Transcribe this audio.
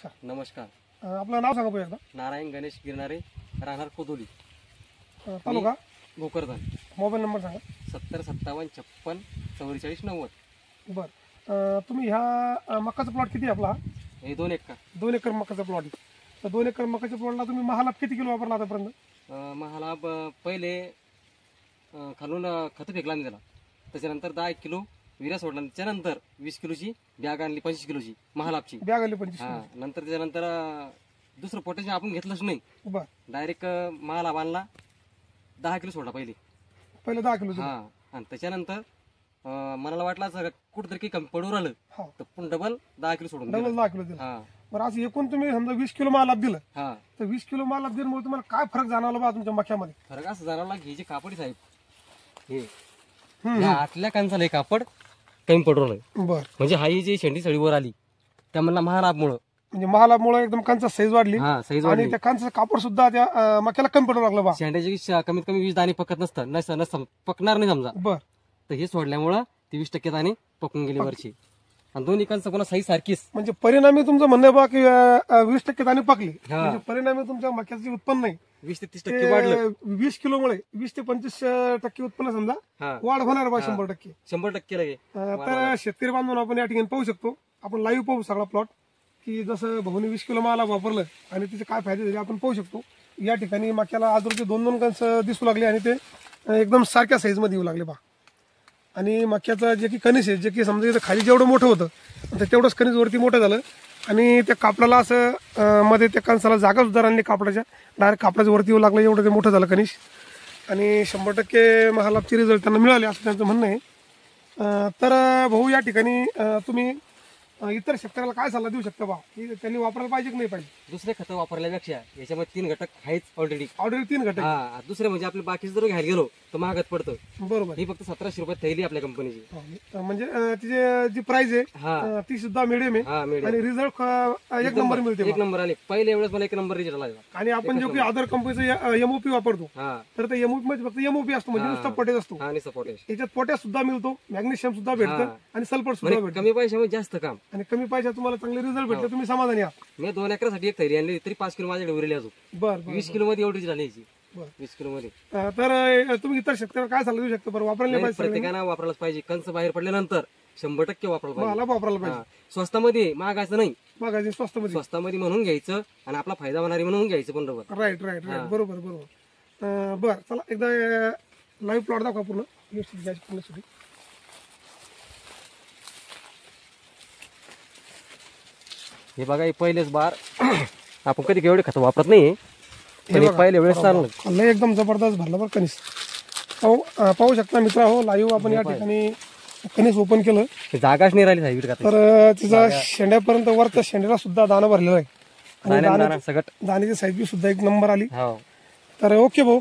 नमस्कार. नमस्कार. आपलं नाव सांगा एकदा. नारायण गणेश गिरणारे, राहणार कोदोली, तालुका भोकरदन. मोबाईल नंबर सांगा. 7057564490. बरं, तुम्ही ह्या मकाचा प्लॉट किती आहे आपला? हे 2 एकर. 2 एकर मकाचा प्लॉट आहे. तर 2 एकर मकाच्या प्लॉटला तुम्ही महालाभ किती किलो वापरला आतापर्यंत? मला पहिले खालून खत फेकला मी त्याला, त्याच्यानंतर 10 किलो विरा सोडला, त्याच्यानंतर 20 किलोची बॅग आणली, 25 किलोची महालाभची बॅग आली 25. नंतर त्याच्यानंतर दुसरं पोटॅशियम आपण घेतलंच नाही, बरं, डायरेक्ट महालाभ आणला, 10 किलो सोडला पहिले 10 किलो. आणि त्याच्यानंतर मनाला वाटलं असं कुठंतरी काही कमी पडून राहिलं तर पण डबल 10 किलो सोडून डबल 10 किलो दिलं. बरं, असं एकूण तुम्ही समजा 20 किलो महालाभ दिलं, तर 20 किलो महालाभ दिल्यामुळे तुम्हाला काय फरक जाणवला बा तुमच्या मक्यामध्ये? फरक असं जाणवला की हे जे कापड साहेब, हे आतल्या कांचाला हे कापड कमी पडू नये. बरं, म्हणजे हा ही जी शेंडी सळीवर आली त्या म्हणला महालाभमुळं, म्हणजे महालाभमुळे एकदम कांचा साईज वाढली साईज आणि वाढली. त्या कांचा कापड सुद्धा त्या मक्याला कमी पडू लागलं बा. शेंड्याची कमीत कमी 20 दाणे पकत नसतं पकणार नाही समजा. बरं, तर हे सोडल्यामुळं ते 20% दाणे पकून गेले वरची, आणि दोन्ही कांचा कोणा साईज सारखीच. म्हणजे परिणामी तुमचं म्हणणं बा की 20% दाणे पकले, म्हणजे परिणामी तुमच्या मक्याचे उत्पन्न नाही 20 ते 30% वाढलं. 20 किलोमुळे 20 ते 25% उत्पन्न समजा वाढ होणार बा 100%. 100% लगे. तर शेतकरी बांधून आपण या ठिकाणी पाहू शकतो, आपण लाईव्ह पाहू सगळा प्लॉट की जसं भाऊने 20 किलो माला वापरलं आणि त्याचे काय फायदे झाले आपण पाहू शकतो. या ठिकाणी मक्याला आजूबाजूचे 2-2 कंस दिसू लागले आणि ते एकदम सारख्या साईज मध्ये येऊ लागले बा. आणि मक्याचं जे की कणीस आहे, जे की समजा खाली जेवढं मोठं होतं तेवढंच कणीस वरती मोठं झालं आणि त्या कापडाला असं मध्ये त्या कणसाला जागा सुद्धा आणली कापडाच्या, डायरेक्ट कापडाच्या वरती येऊ लागलं, एवढं ते मोठं झालं कणीस. आणि 100% महालाभचे रिझल्ट त्यांना मिळाले असं त्यांचं म्हणणं आहे. तर भाऊ या ठिकाणी तुम्ही इतर शेतकऱ्याला काय सल्ला देऊ शकता बा, की त्यांनी वापरायला पाहिजे की नाही पाहिजे? दुसरे खतं वापरल्यापेक्षा याच्यामध्ये 3 घटक आहेच ऑलरेडी. 3 घटक. दुसरे म्हणजे आपले बाकीचे जर घ्यायला गेलो तर महागात पडतं. बरोबर. ही फक्त 1700 रुपये थैली आपल्या कंपनीची. म्हणजे तिची जी प्राइस आहे ती सुद्धा मिडियम आहे आणि रिझल्ट एक नंबर मिळते. 1 नंबर आले. पहिल्या वेळेस मला 1 नंबर रिझल्ट आला. आणि आपण जो की अदर कंपनीचं एमओपी वापरतो तर ते एमओपी मध्ये फक्त एमओपी असतो, म्हणजे नुसता पोटॅश असतो. याच्यात पोटॅश सुद्धा मिळतो, मॅग्नेशियम सुद्धा भेटतं आणि सल्फर सुद्धा भेटतं. कमी पैशामध्ये जास्त काम आणि कमी पैशात तुम्हाला चांगले रिझल्ट भेटले, तुम्ही समाधानी आहात. मी 2 एकरासाठी एक थैली आणली तरी 5 किलो माझ्याकडे उरली अजून. बरं, 20 किलो मध्ये एवढी झाली 20 किलो मध्ये. तर तुम्ही इतर शेतकऱ्याला काय सल्ला देऊ शकता बरं? वापरायला पाहिजे, प्रत्येकानं वापरायलाच पाहिजे. कंस बाहेर पडल्यानंतर 100% वापरायला पाहिजे. वापरायला पाहिजे. स्वस्तामध्ये महागाचं नाही, मागायचे स्वस्तामध्ये म्हणून घ्यायचं आणि आपला फायदा होणारी म्हणून घ्यायचं. पण बरोबर. राईट, बरोबर. बरं, चला एकदा लाईव्ह प्लॉट दाखवा पूर्ण. हे बघा, हे पहिलेच बार आपण कधी एवढे खत वापरत नाही, पहिल्या वेळेस चाललं एकदम जबरदस्त भरलं बरं कणीस. पाहू शकता मित्र हो, लाईव्ह आपण या ठिकाणी कणीस ओपन केलं, जागाच नाही राहिली साहेब. तर तिचा शेंड्यापर्यंत वरच्या शेंड्याला सुद्धा दाणा भरलेला आहे आणि सगळं दाण्याची साईज बी सुद्धा एक नंबर आली. तर ओके भाऊ,